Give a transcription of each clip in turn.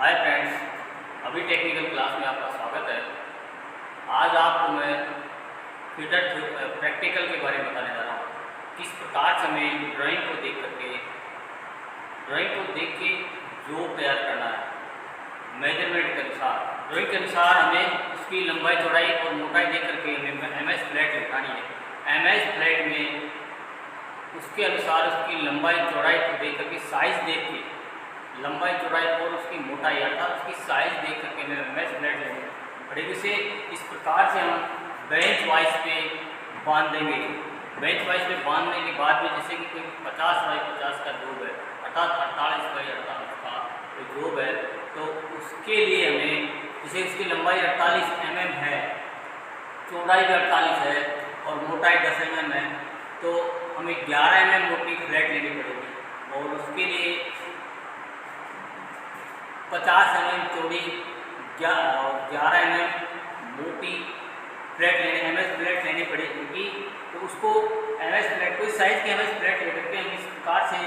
Hi friends, अभी technical class में आपका स्वागत है। आज आपको मैं फिटर प्रैक्टिकल के बारे में बताने जा रहा हूँ। किस प्रकार से हमें ड्राइंग को देख के जो तैयार करना है मेजरमेंट के अनुसार। ड्राइंग के अनुसार हमें उसकी लंबाई चौड़ाई और मोटाई देख करके हमें MS फ्लैट लिखानी है। MS फ्लैट में उसके अनुसार उसकी लंबाई चौड़ाई को देख करके साइज़ देख के लंबाई चौड़ाई और उसकी मोटाई अर्थात उसकी साइज़ देख करके हमें MS फ्लैट लेंगे पड़ेगी। से इस प्रकार से हम बेंच वाइज पे बांध देंगे। बेंच वाइज पे बांधने के बाद में जैसे कि कोई 50 बाई 50 का जोब है अर्थात 48 बाई 48 का कोई जोब है, तो उसके लिए हमें जैसे उसकी लंबाई 48 mm है, चौड़ाई भी 48 है और मोटाई 10 mm है, तो हमें 11 mm मोटी फ्लैट लेनी पड़ेगी। और उसके लिए 50 mm चौड़ी 11 mm मोटी फ्लैट MS फ्लैट लेनी पड़ेगी। तो उसको MS फ्लैट कोई साइज़ की MS फ्लैट लेकर के हम इस प्रकार से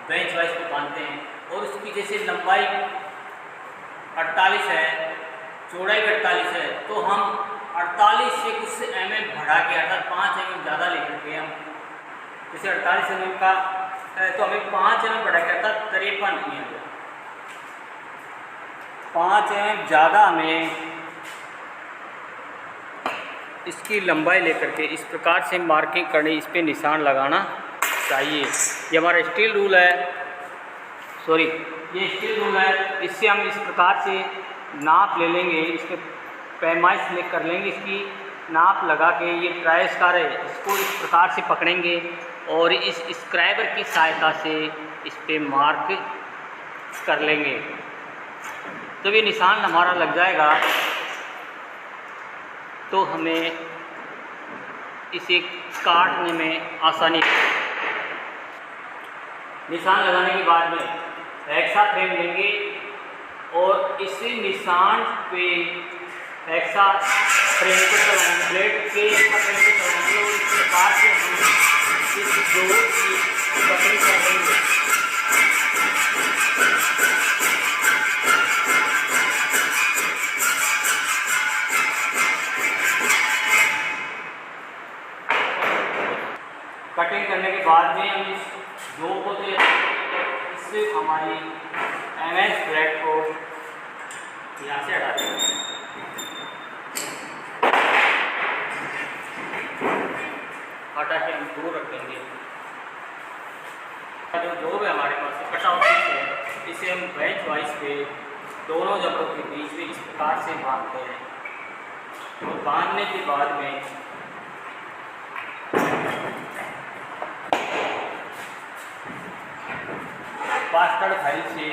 बेंच वाइज पे बांधते हैं। और उसकी जैसे लंबाई 48 है, चौड़ाई भी 48 है, तो हम 48 से कुछ mm बढ़ा के अर्थात 5 mm ज़्यादा लेकर के हम जैसे 48 mm का तो हमें 5 mm बढ़ा के अर्थात 53 mm 5 mm ज़्यादा हमें इसकी लंबाई लेकर के इस प्रकार से मार्किंग करनी, इस पे निशान लगाना चाहिए। ये हमारा स्टील रूल है, ये स्टील रूल है। इससे हम इस प्रकार से नाप ले लेंगे, इसके पैमाइश में कर लेंगे, इसकी नाप लगा के ये ट्राई स्क्वायर है, इसको इस प्रकार से पकड़ेंगे और इस स्क्राइबर की सहायता से इस पे मार्क कर लेंगे। जब ये निशान हमारा लग जाएगा तो हमें इसे काटने में आसानी। निशान लगाने के बाद में एक्सा फ्रेम लेंगे और इसी निशान पे एक्सा फ्रेम को चलाएंगे, ब्लेड के एक्सा फ्रेम को चलाएंगे और इस प्रकार से हम इस जोड़ की कटिंग करेंगे। कटिंग करने के बाद में हम इस जो को इससे हमारी MS फ्लैट को यहाँ से हटा देंगे। हटा के हम दूर रखेंगे। जो जोब है हमारे पास कटा हुआ है, इसे हम बेंच वाइज पे दोनों जबड़ों के बीच में इस प्रकार से बांधते हैं। और बांधने के बाद में पास्टर्ड फाइल से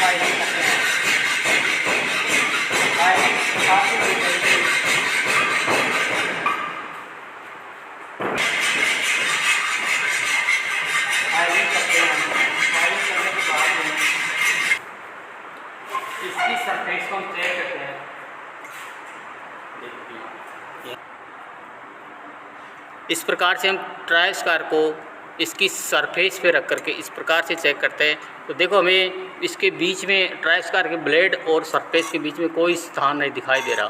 फाइलिंग करते हैं। फाइलिंग करते हैं। फाइलिंग करने के बाद में इसकी सरफेस को हम चेक करते हैं। इस प्रकार से हम ट्राई स्क्वायर को इसकी सरफेस पे रख करके इस प्रकार से चेक करते हैं। तो देखो हमें इसके बीच में ट्राई स्क्वायर के ब्लेड और सरफेस के बीच में कोई स्थान नहीं दिखाई दे रहा,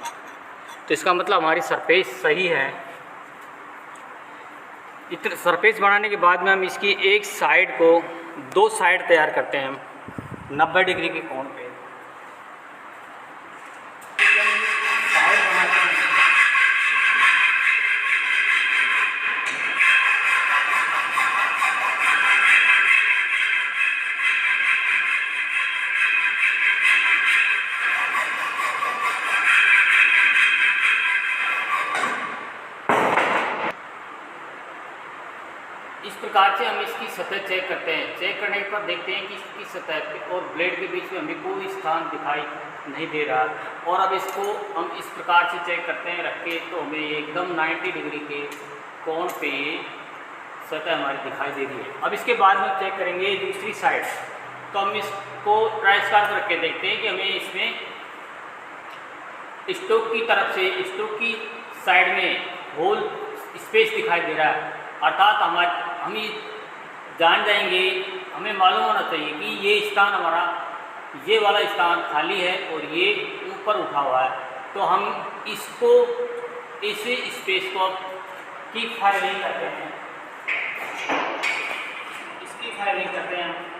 तो इसका मतलब हमारी सरफेस सही है। इतना सरफेस बनाने के बाद में हम इसकी एक साइड को 2 साइड तैयार करते हैं हम 90 डिग्री के कोण पे। इस प्रकार से हम इसकी सतह चेक करते हैं। चेक करने के बाद देखते हैं कि इसकी सतह और ब्लेड के बीच में हमें कोई स्थान दिखाई नहीं दे रहा। और अब इसको हम इस प्रकार से चेक करते हैं रख के, तो हमें एकदम 90 डिग्री के कोण पे सतह हमारी दिखाई दे रही है। अब इसके बाद में चेक करेंगे दूसरी साइड, तो हम इसको ट्राई स्क्वायर पर रख के देखते हैं कि हमें इसमें स्टोक की तरफ से स्टोक की साइड में होल स्पेस दिखाई दे रहा है, अर्थात हम जान जाएंगे हमें मालूम होना चाहिए कि ये स्थान हमारा, ये वाला स्थान खाली है और ये ऊपर उठा हुआ है। तो हम इसको, इस स्पेस को की फाइलिंग करते हैं, इसकी फाइलिंग करते हैं।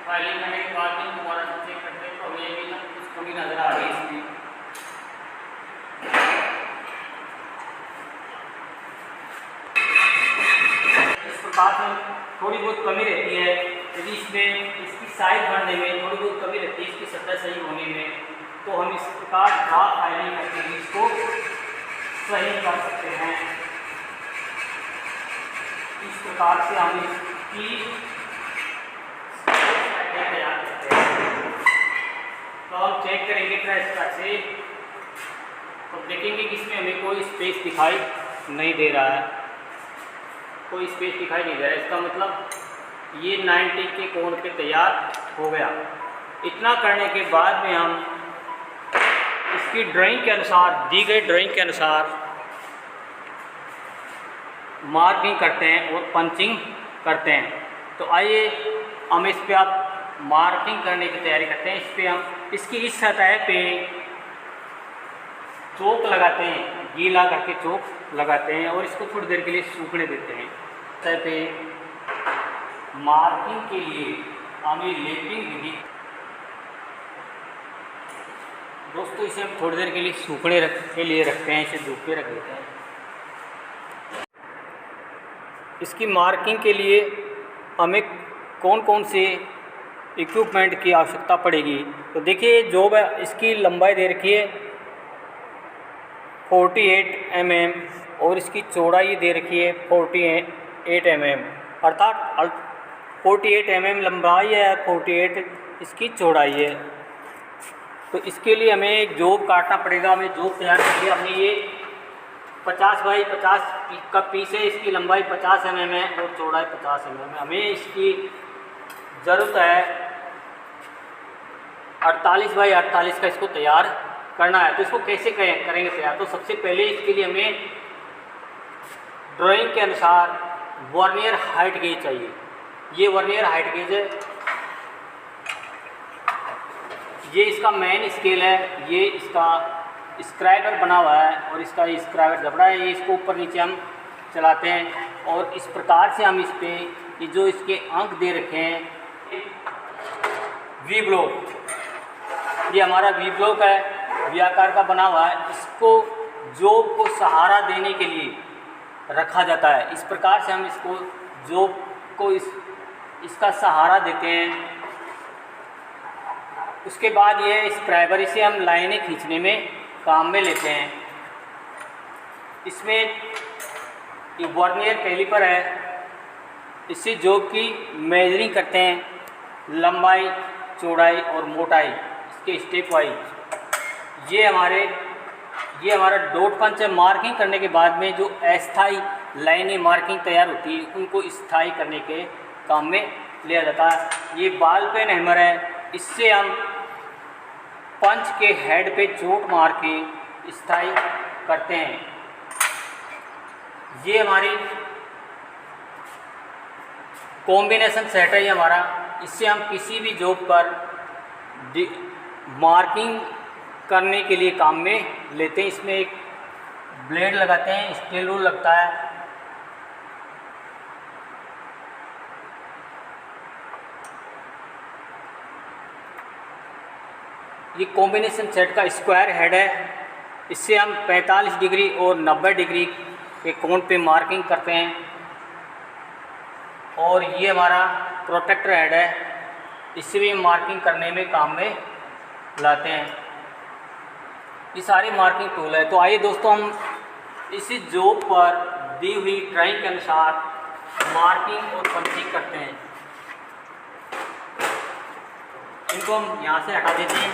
फाइलिंग करने के बाद में दोबारा से चेक करते हैं तो हमें ये भी कुछ कमी नज़र आ रही है इसमें। इस प्रकार से थोड़ी बहुत कमी रहती है, यदि इसमें इसकी साइज बढ़ने में थोड़ी बहुत कमी रहती है, इसकी सतह सही होने में, तो हम इस प्रकार ड्राफ्ट फाइलिंग करके इसको सही कर सकते हैं। इस प्रकार से हम इसकी तैयार करते हैं। तो हम चेक करेंगे ट्रांसफर से, तो देखेंगे कि इसमें हमें कोई स्पेस दिखाई नहीं दे रहा है, कोई स्पेस दिखाई नहीं दे रहा है। इसका मतलब ये 90 के कोण पे तैयार हो गया। इतना करने के बाद में हम इसकी ड्राइंग के अनुसार, दी गई ड्राइंग के अनुसार मार्किंग करते हैं और पंचिंग करते हैं। तो आइए हम इस पे आप मार्किंग करने की तैयारी करते हैं। इस पे हम इसकी इस सतह पे चौक लगाते हैं, गीला करके चौक लगाते हैं और इसको थोड़ी देर के लिए सूखने देते हैं। सतह पे मार्किंग के लिए हमें लेपिंग विधि, दोस्तों इसे हम थोड़ी देर के लिए सूखने के लिए रखते हैं, इसे धूप पे रख देते हैं। इसकी मार्किंग के लिए हमें कौन कौन से इक्विपमेंट की आवश्यकता पड़ेगी, तो देखिए जो इसकी लंबाई दे रखी है 48 mm और इसकी चौड़ाई दे रखी है 48 mm, अर्थात 48 mm लंबाई है, 48 इसकी चौड़ाई है। तो इसके लिए हमें एक जॉब काटना पड़ेगा। हमें जॉब तैयार करके हमें ये 50 बाई 50 का पीस है, इसकी लंबाई 50 mm है और चौड़ाई 50 mm है। हमें इसकी ज़रूरत है 48 बाई 48 का इसको तैयार करना है। तो इसको कैसे करेंगे तैयार, तो सबसे पहले इसके लिए हमें ड्राइंग के अनुसार वर्नियर हाइट गेज चाहिए। ये वर्नियर हाइट गेज है, ये इसका मेन स्केल है, ये इसका स्क्राइबर बना हुआ है और इसका ये स्क्राइबर जबड़ा है। ये इसको ऊपर नीचे हम चलाते हैं और इस प्रकार से हम इस पे ये जो इसके अंक दे रखे हैं, वी ब्लॉक, ये हमारा वी ब्लॉक है, वी आकार का बना हुआ है। इसको जॉब को सहारा देने के लिए रखा जाता है। इस प्रकार से हम इसको जॉब को इसका सहारा देते हैं। उसके बाद ये स्क्राइबर, इसे हम लाइनें खींचने में काम में लेते हैं। इसमें ये वर्नियर कैलिपर है, इससे जॉब की मेजरिंग करते हैं, लंबाई, चौड़ाई और मोटाई इसके स्टेप वाइज। ये हमारा डॉट पंच है। मार्किंग करने के बाद में जो अस्थाई लाइनें मार्किंग तैयार होती है उनको स्थायी करने के काम में लिया जाता है। ये बॉल पेन हैमर है, इससे हम पंच के हेड पे चोट मार के स्थायी करते हैं। ये हमारी कॉम्बिनेशन सेट है ये हमारा, इससे हम किसी भी जॉब पर मार्किंग करने के लिए काम में लेते हैं। इसमें एक ब्लेड लगाते हैं, स्टील रूल लगता है। ये कॉम्बिनेशन सेट का स्क्वायर हेड है, इससे हम 45 डिग्री और 90 डिग्री के कोण पे मार्किंग करते हैं। और ये हमारा प्रोटेक्टर हेड है, इससे भी मार्किंग करने में काम में लाते हैं। ये सारे मार्किंग टूल है। तो आइए दोस्तों हम इसी जॉब पर दी हुई ड्राइंग के अनुसार मार्किंग और पंचिंग करते हैं। इनको हम यहाँ से हटा देते हैं।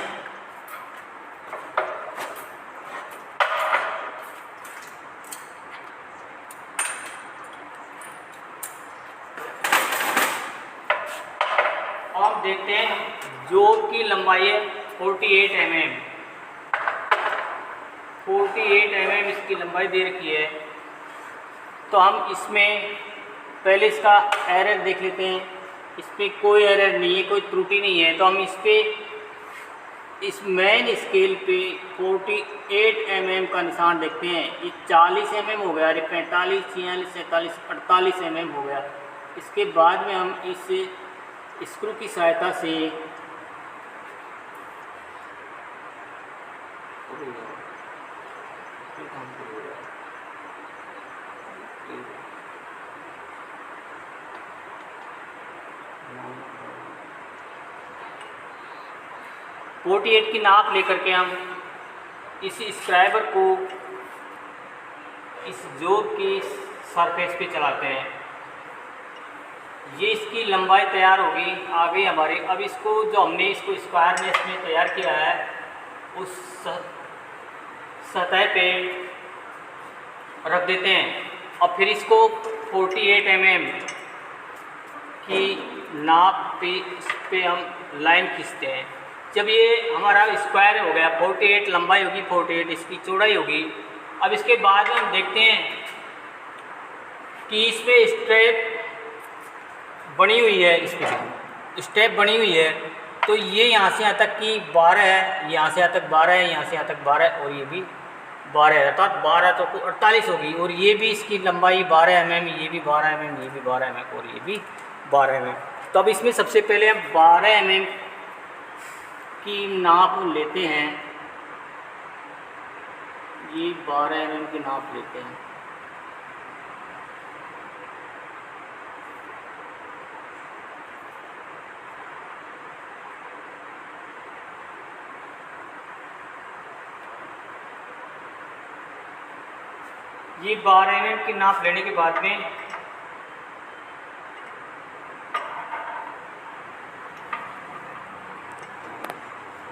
अब हम देखते हैं जॉब की लंबाई है 48 mm। 48 mm इसकी लंबाई दे रखी है। तो हम इसमें पहले इसका एरर देख लेते हैं। इस पर कोई एरर नहीं है, कोई त्रुटि नहीं है। तो हम इस मेन स्केल पे 48 mm का निशान देखते हैं। ये 40 mm हो गया, अरे 45, 46, 47, 48 mm हो गया। इसके बाद में हम इस स्क्रू की सहायता से .48 की नाप लेकर के हम इस स्क्राइबर को इस जॉब की सरफेस पे चलाते हैं। ये इसकी लंबाई तैयार होगी आगे हमारे। अब इसको जो हमने इसको स्क्वायर में इसमें तैयार किया है उस सतह पे रख देते हैं। और फिर इसको 48 mm की नाप पे इस पर हम लाइन खींचते हैं। जब ये हमारा स्क्वायर हो गया, 48 लंबाई होगी, 48 इसकी चौड़ाई होगी। अब इसके बाद हम देखते हैं कि इस पर स्ट्रेप बनी हुई है, इस पर स्टेप बनी हुई है। तो ये यहाँ से यहाँ तक की 12 है, यहाँ से यहाँ तक 12 है, यहाँ से यहाँ तक 12 है और ये भी 12 है, अर्थात 12 तो 48 होगी। और ये भी इसकी लंबाई 12 mm, ये भी 12 mm, ये भी 12 mm और ये भी 12 mm। तो अब इसमें सबसे पहले हम 12 mm की नाप लेते हैं। ये 12 mm की नाप लेते हैं। ये 12 mm की नाप लेने के बाद में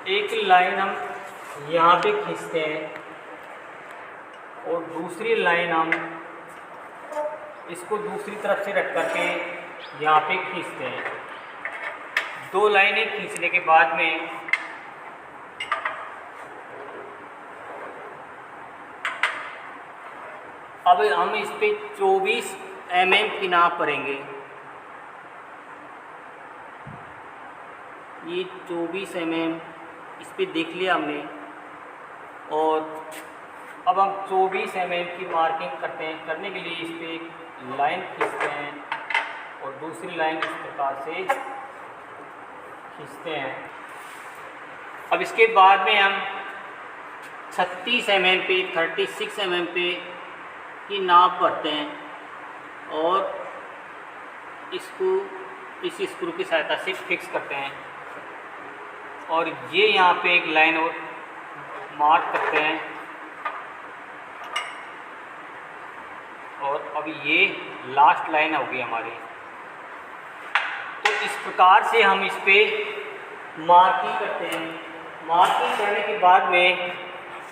एक लाइन हम यहाँ पे खींचते हैं और दूसरी लाइन हम इसको दूसरी तरफ से रख करके यहाँ पे खींचते हैं। 2 लाइनें खींचने के बाद में अब हम इस पे 24 mm की नाप करेंगे। ये 24 mm इस पे देख लिया हमने। और अब हम 24 mm की मार्किंग करते हैं। करने के लिए इस पे एक लाइन खींचते हैं और दूसरी लाइन इस प्रकार से खींचते हैं। अब इसके बाद में हम 36 mm पे 36 mm पे की नाप भरते हैं और इसको इस स्क्रू की सहायता से फिक्स करते हैं। और ये यहाँ पे एक लाइन और मार्क करते हैं। और अब ये लास्ट लाइन होगी हमारी। तो इस प्रकार से हम इस पे मार्किंग करते हैं। मार्किंग करने के बाद में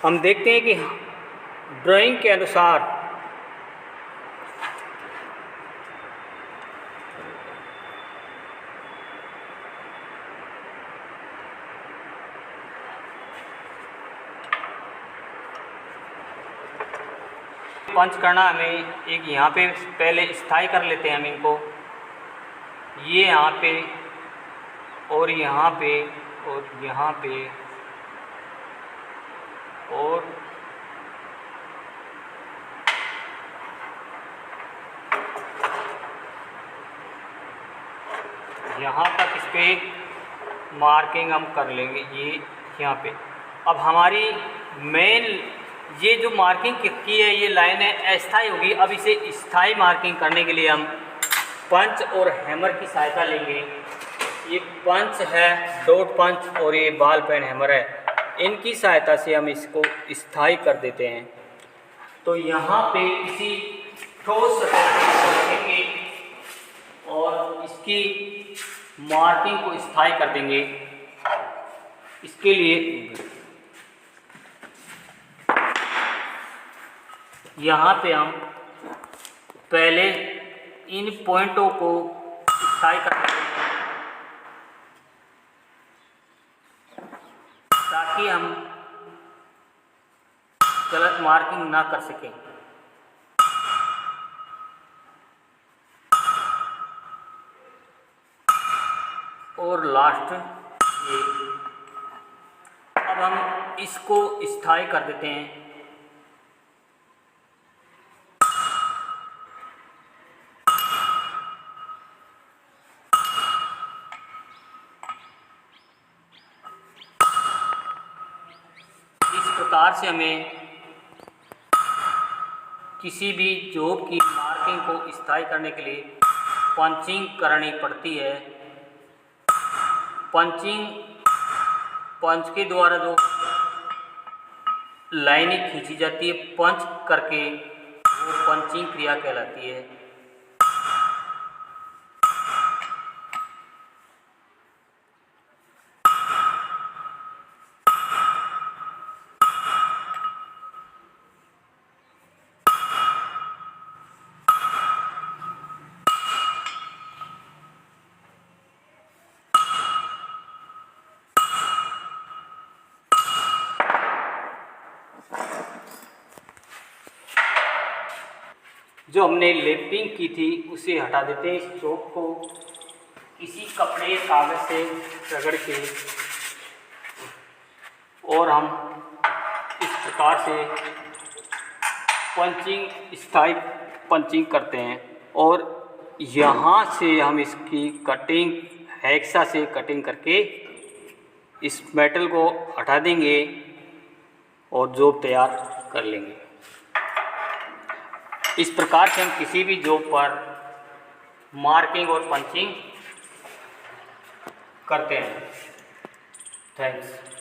हम देखते हैं कि ड्राइंग के अनुसार पंच करना हमें एक यहाँ पे पहले स्थाई कर लेते हैं हम इनको। ये यहाँ पे और यहाँ पे और यहाँ पे और यहाँ तक इस पर मार्किंग हम कर लेंगे। ये यहाँ पे अब हमारी मेन ये जो मार्किंग की है ये लाइन है अस्थाई होगी। अब इसे स्थाई मार्किंग करने के लिए हम पंच और हैमर की सहायता लेंगे। ये पंच है, डॉट पंच और ये बॉल पेन हैमर है, इनकी सहायता से हम इसको स्थायी कर देते हैं। तो यहाँ पे किसी ठोस सतह को रखेंगे और इसकी मार्किंग को स्थायी कर देंगे। इसके लिए यहाँ पे हम पहले इन पॉइंटों को स्थायी कर देंगे ताकि हम गलत मार्किंग ना कर सकें। और लास्ट ये, अब हम इसको स्थायी कर देते हैं। इस प्रकार से हमें किसी भी जॉब की मार्किंग को स्थायी करने के लिए पंचिंग करनी पड़ती है। पंच के द्वारा जो लाइनें खींची जाती है पंच करके, वो पंचिंग क्रिया कहलाती है। जो हमने लेपिंग की थी उसे हटा देते हैं। इस चौक को किसी कपड़े कागज से रगड़ के और हम इस प्रकार से स्थायी पंचिंग करते हैं। और यहाँ से हम इसकी कटिंग हैक्सा से कटिंग करके इस मेटल को हटा देंगे और जॉब तैयार कर लेंगे। इस प्रकार से हम किसी भी जॉब पर मार्किंग और पंचिंग करते हैं। थैंक्स।